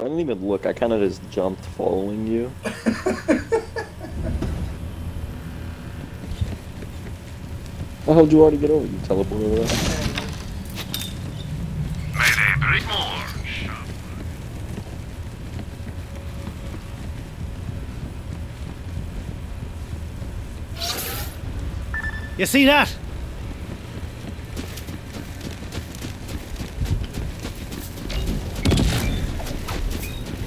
I didn't even look. I kind of just jumped following you. How how'd you already get over? You teleported over there? Mayday, bring more. You see that?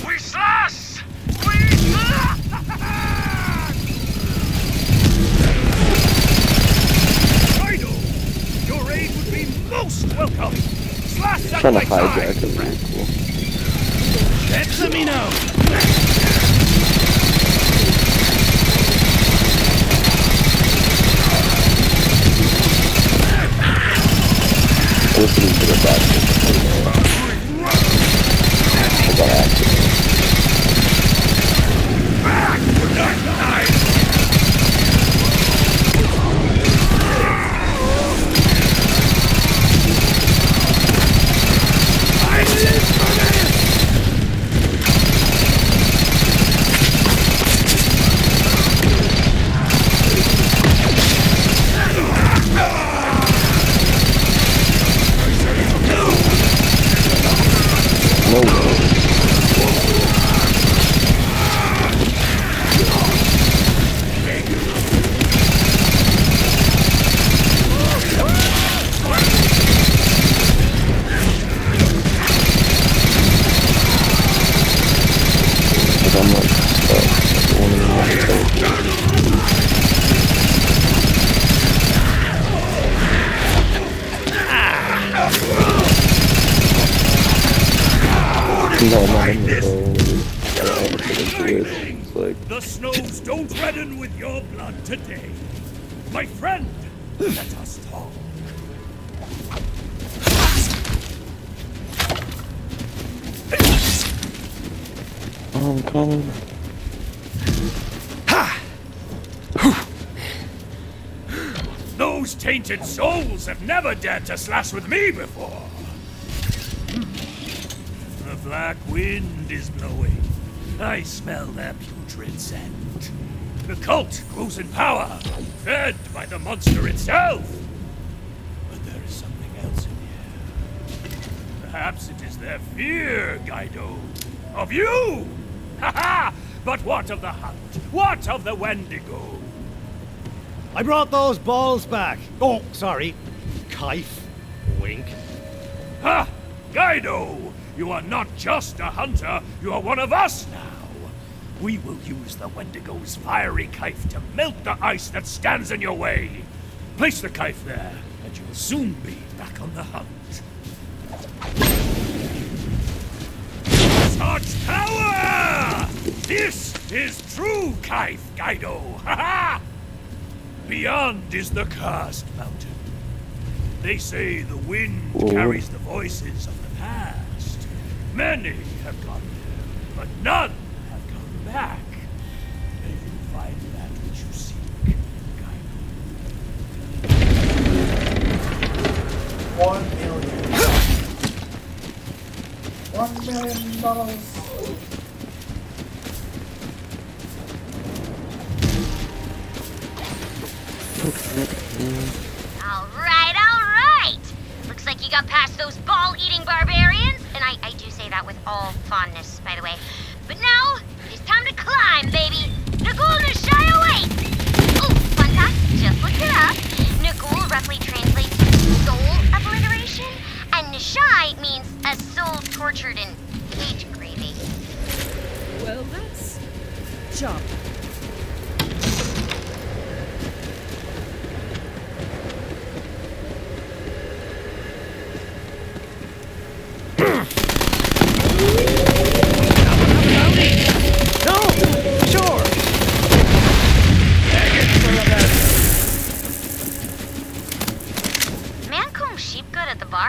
We slash! We slash! Rhino, your aid would be most welcome. Slash at Trying to my hijack side. it. Really cool. Answer me now. Listening to the back. I got accident. No way. But I'm like stuck. I don't even want to teleport. No, I'm not in the It's like, The snows don't redden with your blood today. My friend, let us talk. I'm coming. Those tainted souls have never dared to slash with me before. The black wind is blowing. I smell their putrid scent. The cult grows in power, fed by the monster itself. But there is something else in here. Perhaps it is their fear, Guido. Of you! Ha ha! But what of the hunt? What of the Wendigo? I brought those balls back. Oh, sorry. Kaif. Wink. Ha! Guido! You are not just a hunter, you are one of us now. We will use the Wendigo's fiery knife to melt the ice that stands in your way. Place the knife there, and you will soon be back on the hunt. Such power! This is true knife, Guido! Ha ha! Beyond is the Cursed Mountain. They say the wind carries the voices of the past. Many have gone there, but none have come back. May you find that which you seek, Guido. 1 million. $1 million. All right. Looks like you got past those ball-eating barbarians, and I do say that with all fondness, by the way. But now, it's time to climb, baby. Nagul Nashai away! Oh, fun fact, just looked it up. Nagul roughly translates to soul obliteration, and Nashai means a soul tortured in cage gravy. Well, that's job.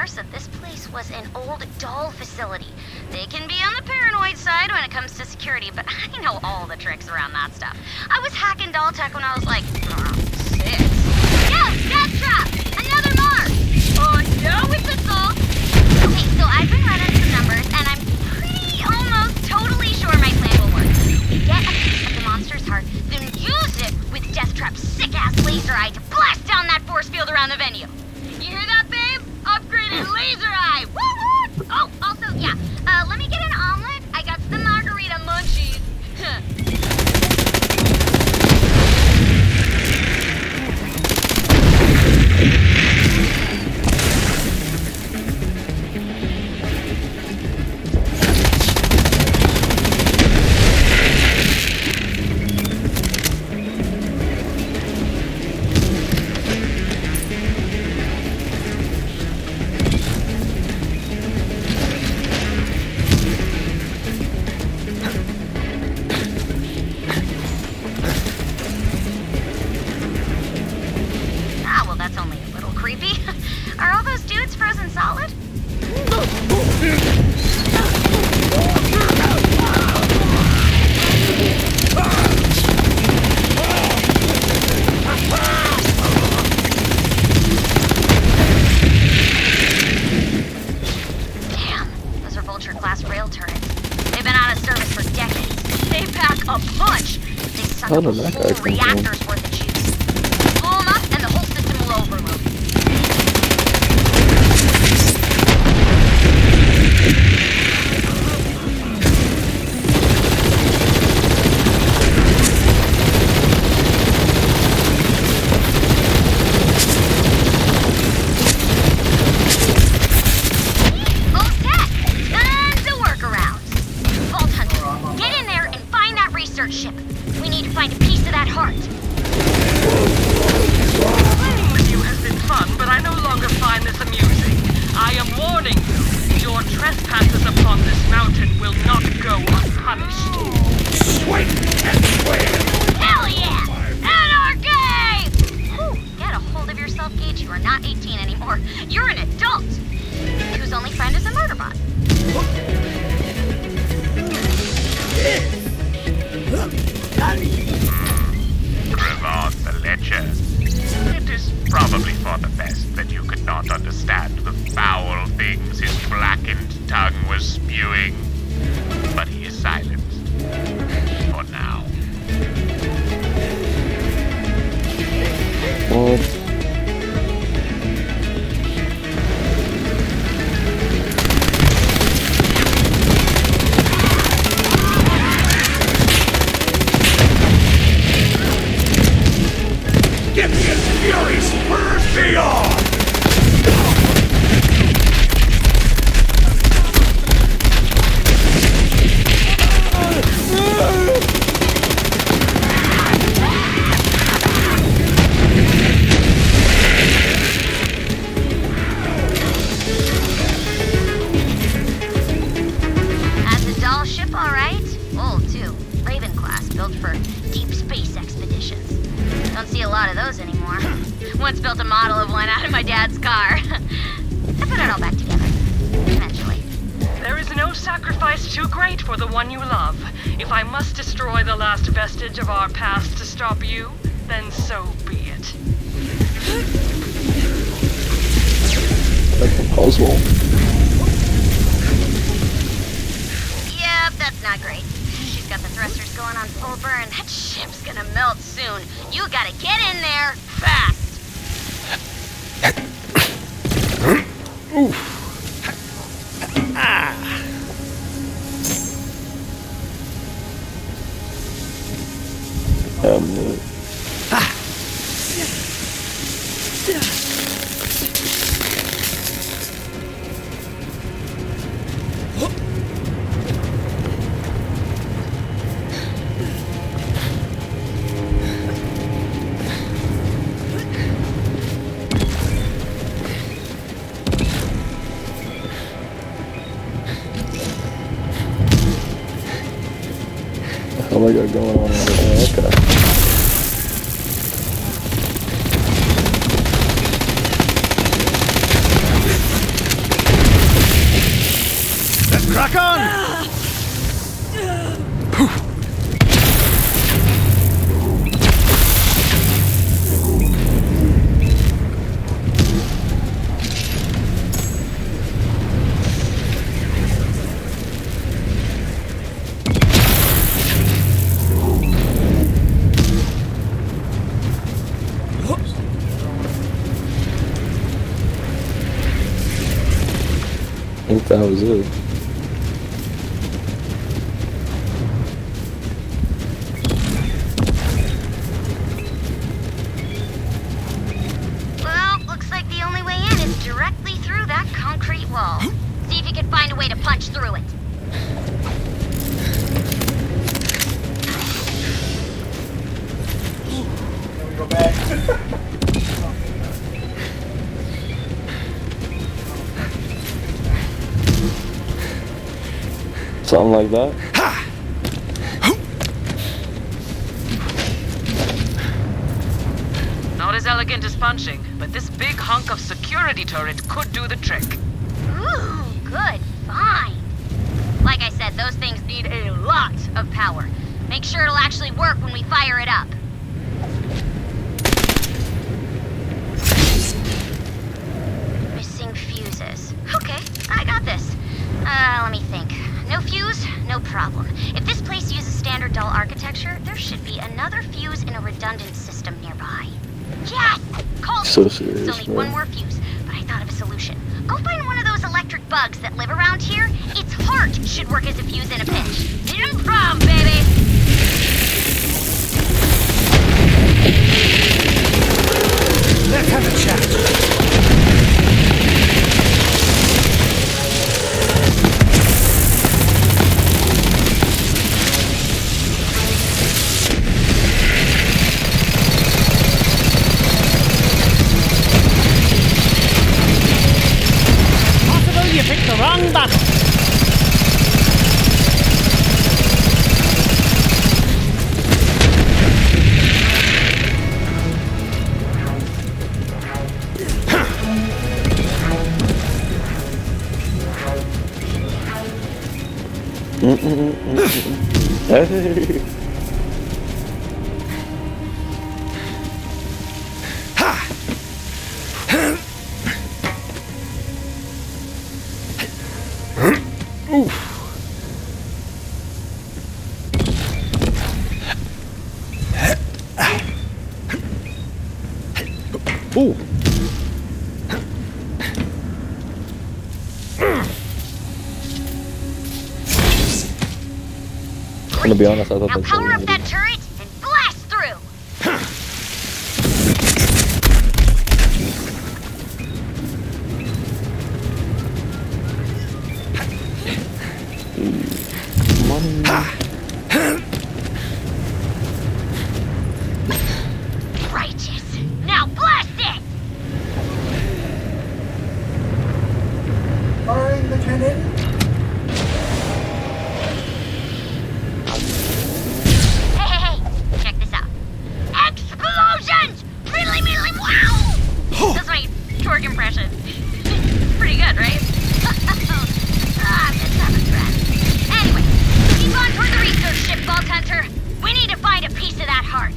Said this place was an old doll facility. They can be on the paranoid side when it comes to security, but I know all the tricks around that stuff. I was hacking doll tech when I was like, 6. Yo, Deathtrap! Another mark! Oh, no, it's a soul. Okay, so I've been running some numbers, and I'm pretty almost laser eye to blast down that force field around the venue. You hear that, babe? Upgraded laser eye! Woo-woo! Oh, also, yeah, let me get an omelet. I got the margarita munchies. Are all those dudes frozen solid? Damn, those are Vulture-class rail turrets. They've been out of service for decades. They pack a punch. They suck How up a did that guy whole come from? reactor's worth of juice. Blow them up and the whole system will overload. Ship. We need to find a piece of that heart. Playing with you has been fun, but I no longer find this amusing. I am warning you, your trespasses upon this mountain will not go unpunished. Sweet and sweet! Hell yeah! Anarchy! Whew, get a hold of yourself, Gage. You are not 18 anymore. You're an adult. Whose only friend is a murder bot. Revard the Ledger. It is probably for the best that you could not understand the foul things his blackened tongue was spewing. But he is silenced. For now. What? Get me a fury spurs beyond! That's a doll ship, all right. Old, too. Raven class, built for deep space expeditions. Don't see a lot of those anymore. Once built a model of one out of my dad's car. I put it all back together. Eventually. There is no sacrifice too great for the one you love. If I must destroy the last vestige of our past to stop you, then so be it. That's a puzzle. Yep, that's not great. She's got the thrusters going on full burn. That ship's gonna melt soon. You gotta get in there fast. What do I got going on over there? Okay. Let's crack on! was it. Well, looks like the only way in is directly through that concrete wall. See if you can find a way to punch through it. Go back. Something like that. Not as elegant as punching, but this big hunk of security turret could do the trick. Ooh, good find. Like I said, those things need a lot of power. Make sure it'll actually work when we fire it up. Missing fuses. Okay, I got this. Let me think. No fuse, no problem. If this place uses standard dull architecture, there should be another fuse in a redundant system nearby. Yes! Called So it. serious, Still need man. one more fuse, but I thought of a solution. Go find one of those electric bugs that live around here. Its heart should work as a fuse in a pinch. Improv, baby! Let's have a chat. Possible you picked the wrong button. Hey. Ooh. I'm gonna be honest, I thought Now that's power up already. that turret and blast through! Righteous. Now blast it! Firing the cannon. Hey, check this out. Explosions! Really, wow! That's my torque impression. Pretty good, right? Let's have a threat. Anyway, keep on toward the research ship, Vault Hunter. We need to find a piece of that heart.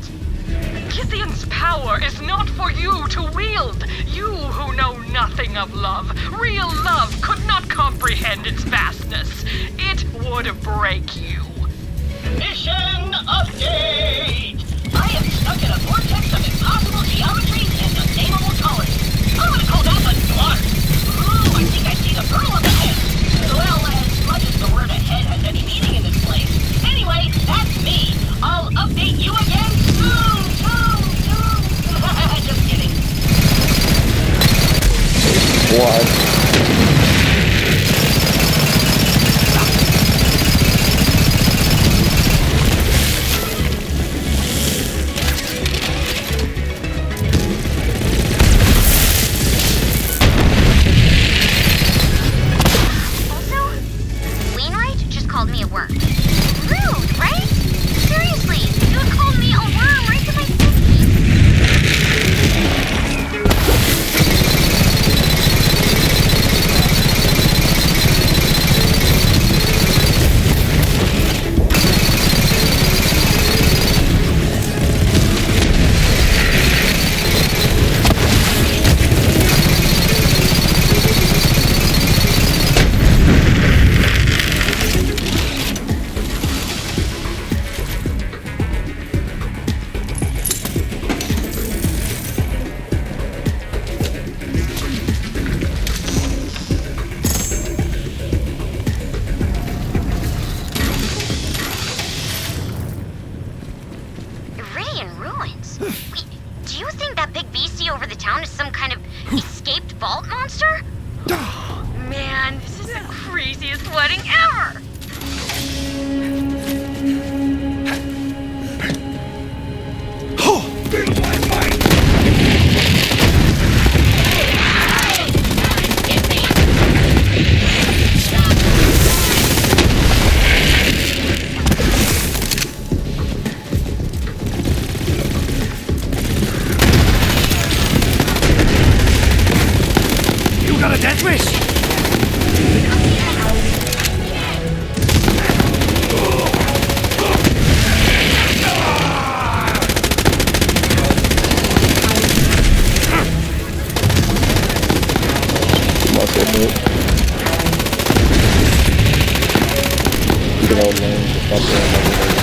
Scythian's power is not for you to wield. You who know nothing of love. Real love could not comprehend its vastness. It would break you. Mission update! I am stuck in a vortex of impossible geometries and unnameable tolerances. I'm gonna call that one water. Ooh, I think I see the girl up ahead. Well, as much as the word ahead has any meaning in this place. Anyway, that's me. I'll update you again soon. Just kidding. What? Also, Wainwright just called me a worm. Rude, right? Seriously, you would call me a worm right to my face. it out loud to stop doing everything.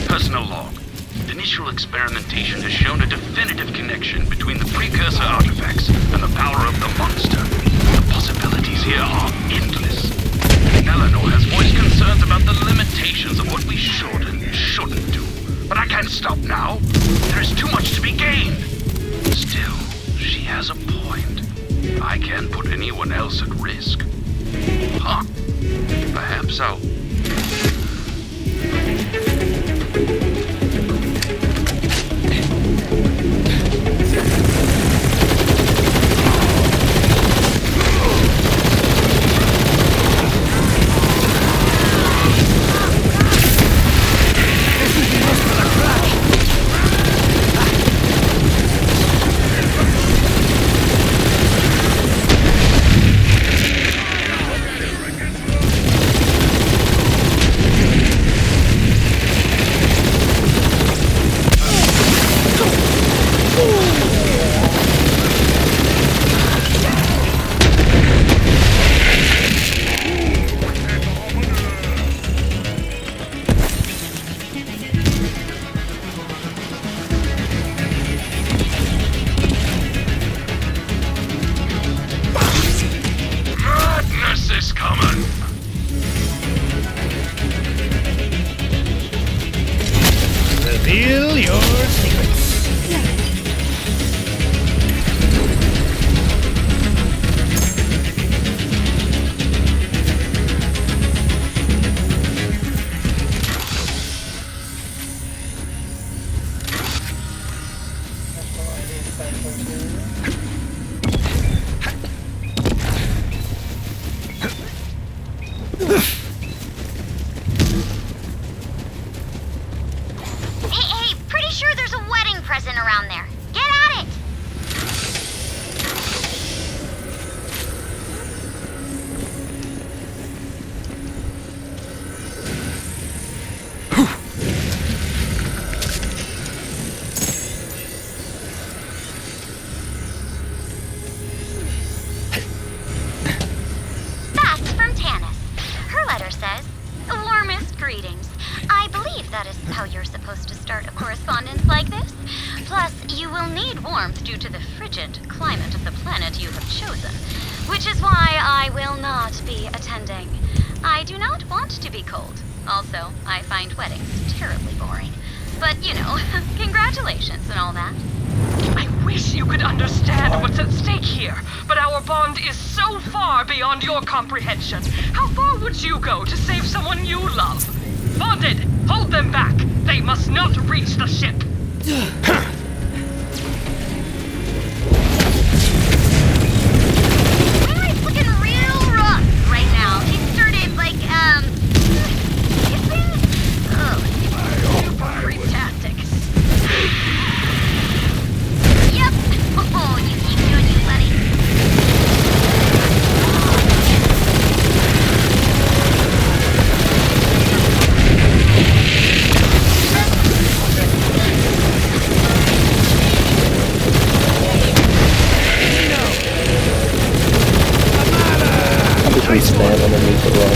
Personal log. Initial experimentation has shown a definitive connection between the precursor artifacts and the power of the monster. The possibilities here are endless. Eleanor has voiced concerns about the limitations of what we should and shouldn't do. But I can't stop now. There is too much to be gained. Still, she has a point. I can't put anyone else at risk. Huh. Perhaps I'll... Reveal your secrets. Hey, pretty sure there's a wedding present around there. Get at it! That's from Tanis. Her letter says, "Warmest greetings. I believe that is how you're supposed to start a correspondence like this. Plus, you will need warmth due to the frigid climate of the planet you have chosen, which is why I will not be attending. I do not want to be cold. Also, I find weddings terribly boring. But, you know, congratulations and all that." I wish you could understand what's at stake here, but our bond is so far beyond your comprehension. How far would you go to save someone you love? Bonded, hold them back. They must not reach the ship. Twilight looking real rough right now. She started, like, kissing? Oh, super creep-tastic. Yep. Oh, you keep doing you, buddy. nice stand one. underneath the rock.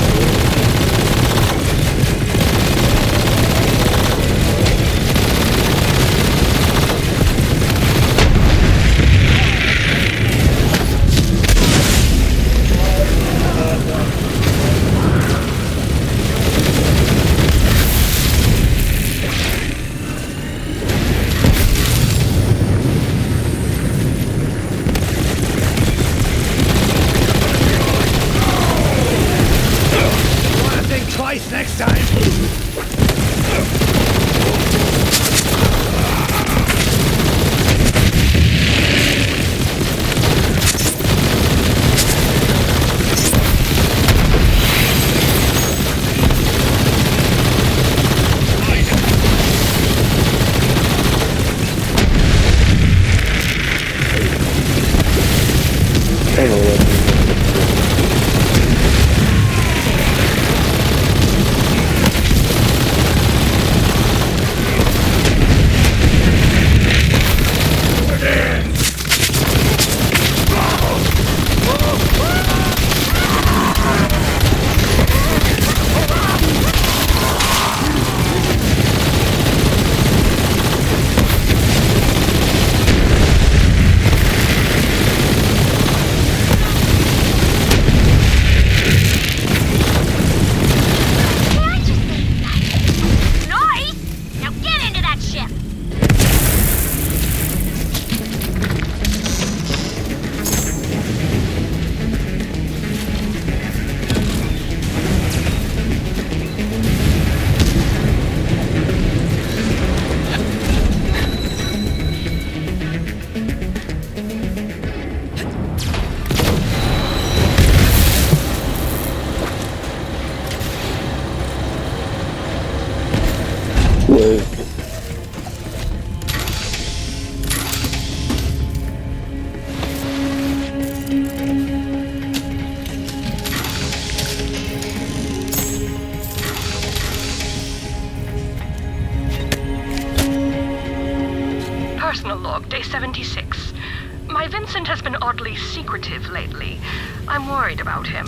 Wanna think twice next time? I don't know what. Nice! Now get into that ship! Whoa. Personal log, day 76. My Vincent has been oddly secretive lately. I'm worried about him.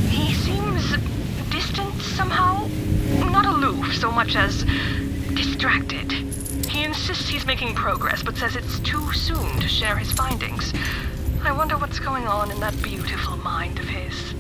He seems distant somehow. Not aloof so much as distracted. He insists he's making progress, but says it's too soon to share his findings. I wonder what's going on in that beautiful mind of his.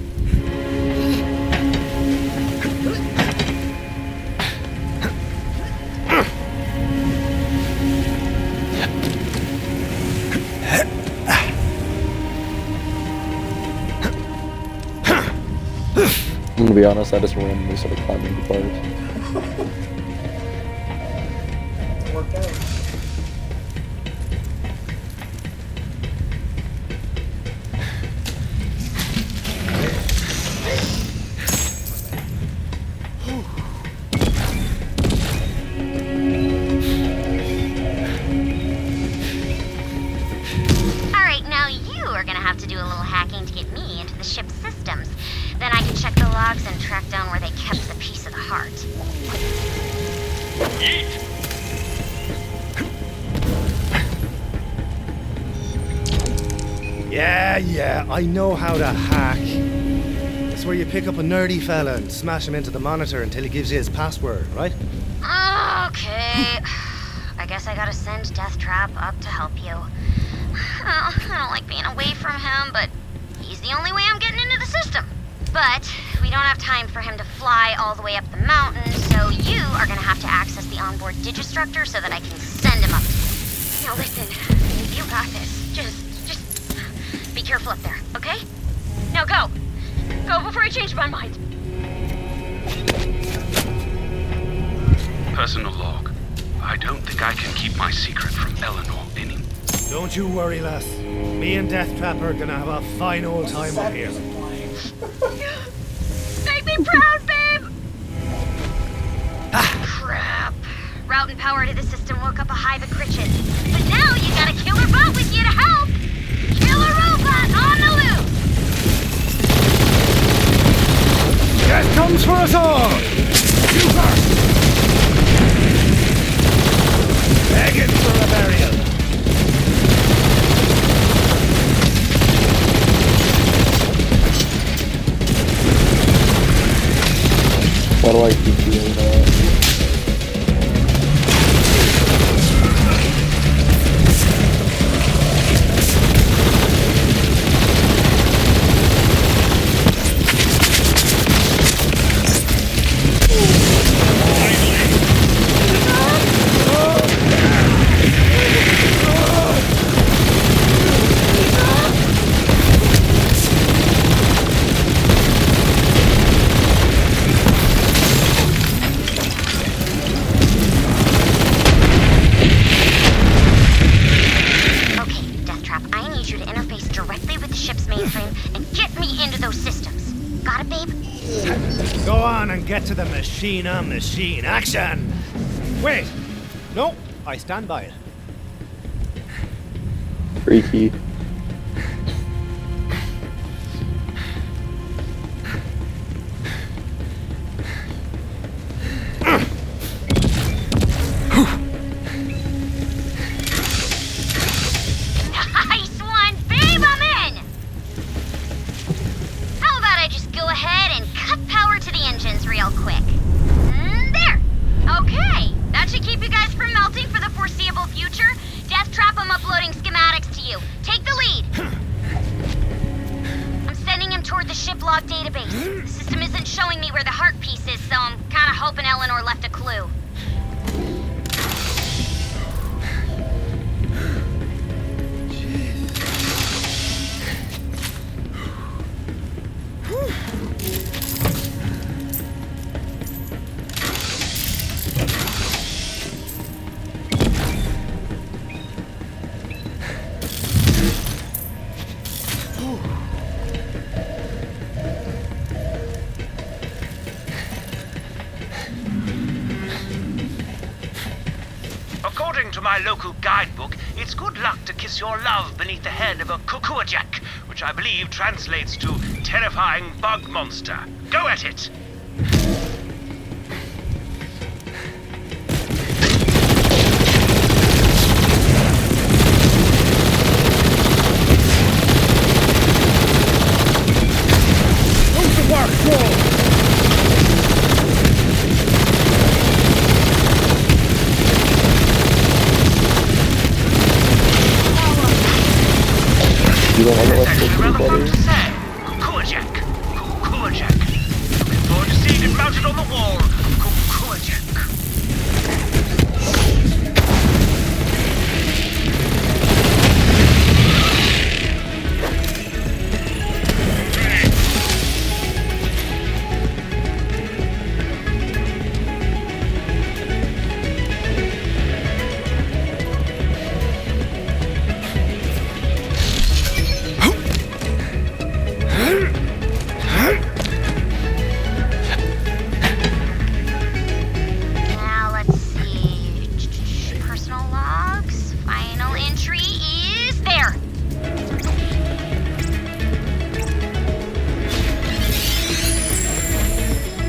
I'm gonna be honest, I just randomly started climbing the bars. Worked out. Alright, now you are gonna have to do a little hacking to get me into the ship's systems. Then I can check the logs and track down where they kept the piece of the heart. Yeah, I know how to hack. It's where you pick up a nerdy fella and smash him into the monitor until he gives you his password, right? Okay. I guess I gotta send Deathtrap up to help you. I don't like being away from him, but he's the only way I'm getting into the system. But we don't have time for him to fly all the way up the mountain, so you are gonna have to access the onboard Digistructor so that I can send him up to you. Now listen, you got this. Just be careful up there, okay? Now go! Go before I change my mind. Personal log. I don't think I can keep my secret from Eleanor anymore. Don't you worry, lass. Me and Deathtrap are gonna have a fine old time up here. Make me proud, babe! Crap. Route and power to the system woke up a hive of critches. But now you got a killer bot with you to help! Killer robot on the loose! Death comes for us all! You first! Begging for a burial. How do I keep doing that? Get to the machine on machine action! Wait! No, I stand by it. Freaky. Nice one, babe! I'm in! How about I just go ahead and cut power to the engines real quick? There! Okay, that should keep you guys from melting for the foreseeable future. Deathtrap, I'm uploading schematics to you. Take the lead! I'm sending him toward the ship log database. The system isn't showing me where the heart piece is, so I'm kinda hoping Eleanor left a clue. According to my local guidebook, it's good luck to kiss your love beneath the head of a cuckoo-jack, which I believe translates to terrifying bug monster. Go at it! You don't want to let me rather do fun to better? say. Cuckoo-jack. Cuckoo-jack. Looking forward to seeing it mounted on the wall. Cuckoo-jack. Now let's see. Personal logs. Final entry is there.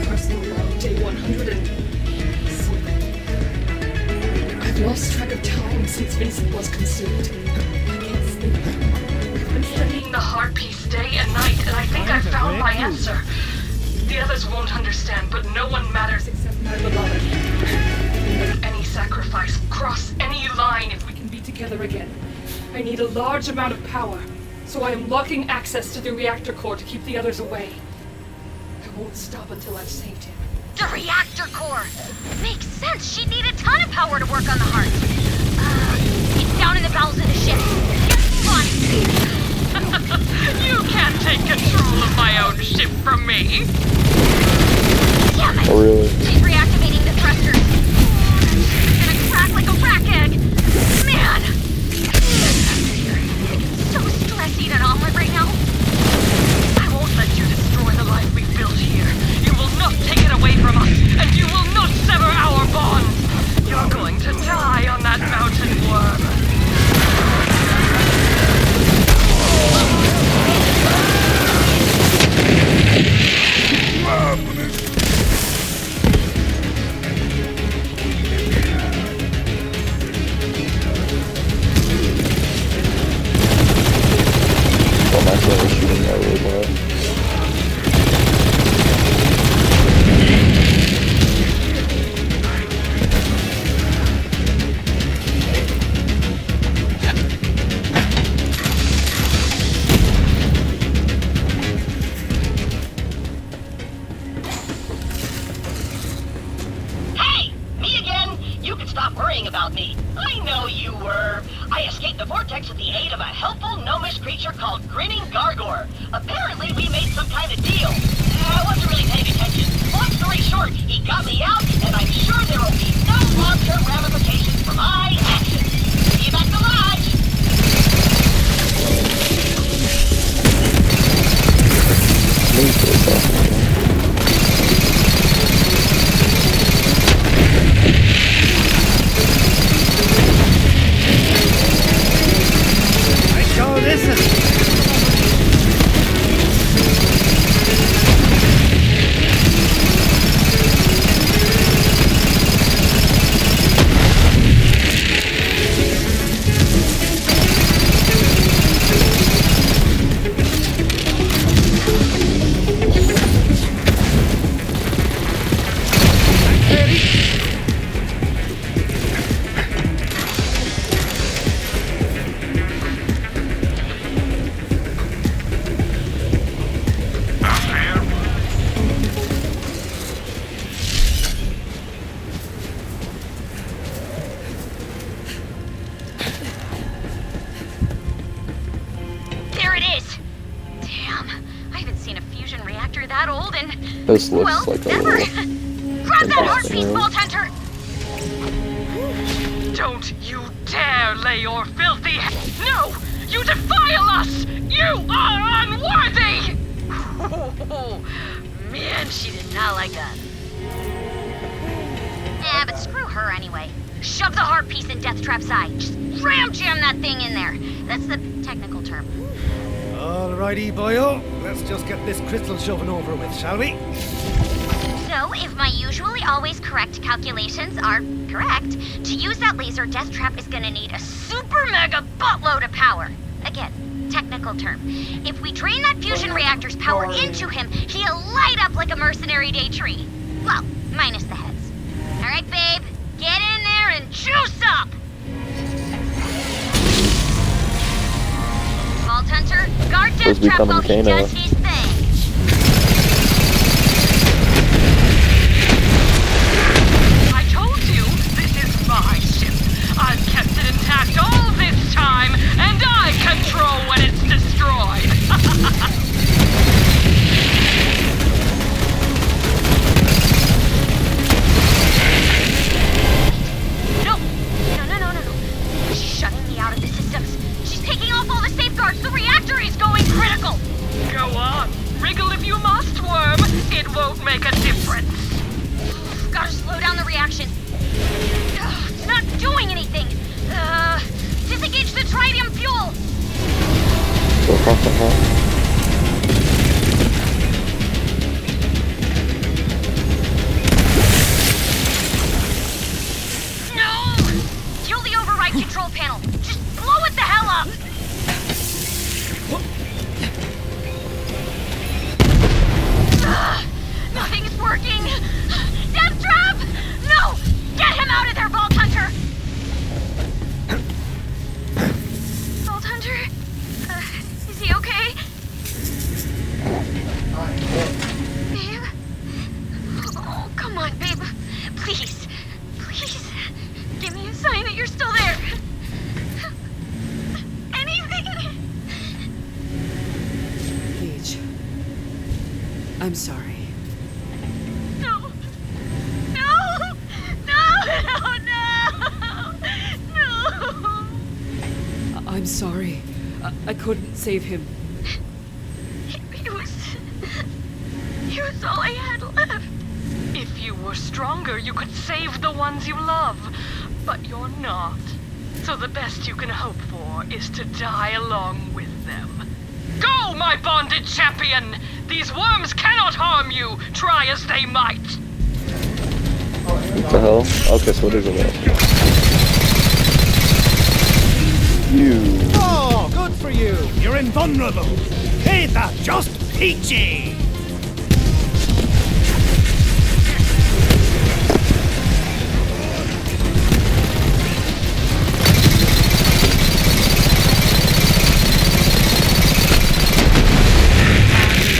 Personal log, day 100 and something. I've lost track of time since Vincent was consumed. I can't sleep. I've been studying The heart piece day and night, and I think I found my answer. The others won't understand, but no one matters except my beloved. any sacrifice, cross any line if we We can be together again. I need a large amount of power, so I am locking access to the reactor core to keep the others away. I won't stop until I've saved him. The reactor core. Makes sense. She'd need a ton of power to work on the heart. It's down in the bowels of the ship. Just fun. You can't take control of my own ship from me. Damn it. Oh, really? She's reactivating the thrusters. It's gonna crack like a rack egg. Man. It's so stress eat an omelet right now. I won't let you destroy the life we built here. You will not take it away from us, and you will not sever our bonds. You're going to die on that mountain worm. about me. I know you were. I escaped the vortex with the aid of a helpful gnomish creature called Grinning Gargor. Apparently we made some kind of deal. I wasn't really paying attention. Long story short, he got me out, and I'm sure there will be no long-term ramifications for my actions. See you back to lodge! I call this This looks well, like a never. little... Grab that heart piece, Vault Hunter! Don't you dare lay your filthy No! You defile us! You are unworthy! Oh, man, she did not like that. Yeah, but screw her anyway. Shove the heart piece in Deathtrap's eye. Just ram jam that thing in there. That's the technical term. Alrighty, boyo. Let's just get this crystal shoving over with, shall we? So, if my usually always correct calculations are correct, to use that laser, Deathtrap is gonna need a super mega buttload of power. Again, technical term. If we drain that fusion reactor's power into him, he'll light up like a mercenary day tree. Well, minus the heads. Alright, babe, get in there and juice up! Vault Hunter, guard Deathtrap while he does his thing. I told you, this is my ship. I've kept it intact all this time, and I control when it's destroyed. No. She's shutting me out of the systems. She's taking off all the safeguards. The reactor is going critical. Go on. Wriggle if you must, worm. It won't make a difference. Gotta slow down the reaction. It's not doing anything. Disengage the tritium fuel. No! Kill the override control panel. Just blow it the hell up. Nothing's working. Deathtrap! No! Get him out of there, Vault Hunter! Vault Hunter? Is he okay? Babe? Oh, come on, babe. Please. Please. Give me a sign that you're still there. Anything. Paige. I'm sorry. No. I'm sorry. I couldn't save him. He was all I had left. If you were stronger, you could save the ones you love. But you're not. So the best you can hope for is to die along with them. Go, my bonded champion! These worms cannot harm you, try as they might! What the hell? Okay, so what is it? You. Oh, good for you. You're invulnerable. Ain't that just peachy?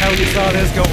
How you saw this going?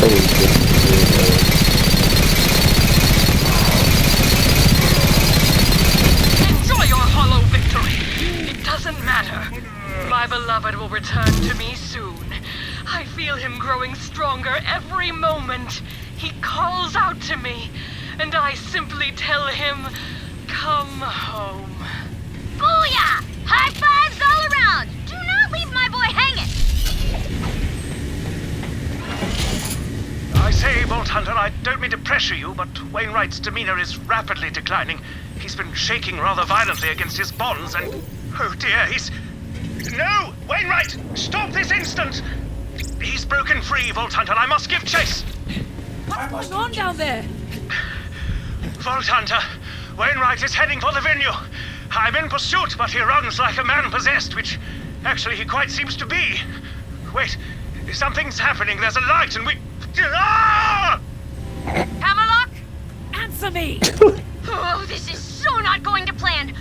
probably just Enjoy your hollow victory. It doesn't matter. My beloved will return to me soon. I feel him growing stronger every moment. He calls out to me, and I simply tell him, come home. Booyah! High fives all around! Do not leave my boy hanging! I say, Vault Hunter, I don't mean to pressure you, but Wainwright's demeanor is rapidly declining. He's been shaking rather violently against his bonds, and... oh dear, he's... No! Wainwright! Stop this instant! He's broken free, Vault Hunter. I must give chase! What's going on down there? Vault Hunter, Wainwright is heading for the venue. I'm in pursuit, but he runs like a man possessed, which actually he quite seems to be. Wait, something's happening. There's a light and we... Ah! Hammerlock? Answer me! Oh, this is so not going to plan.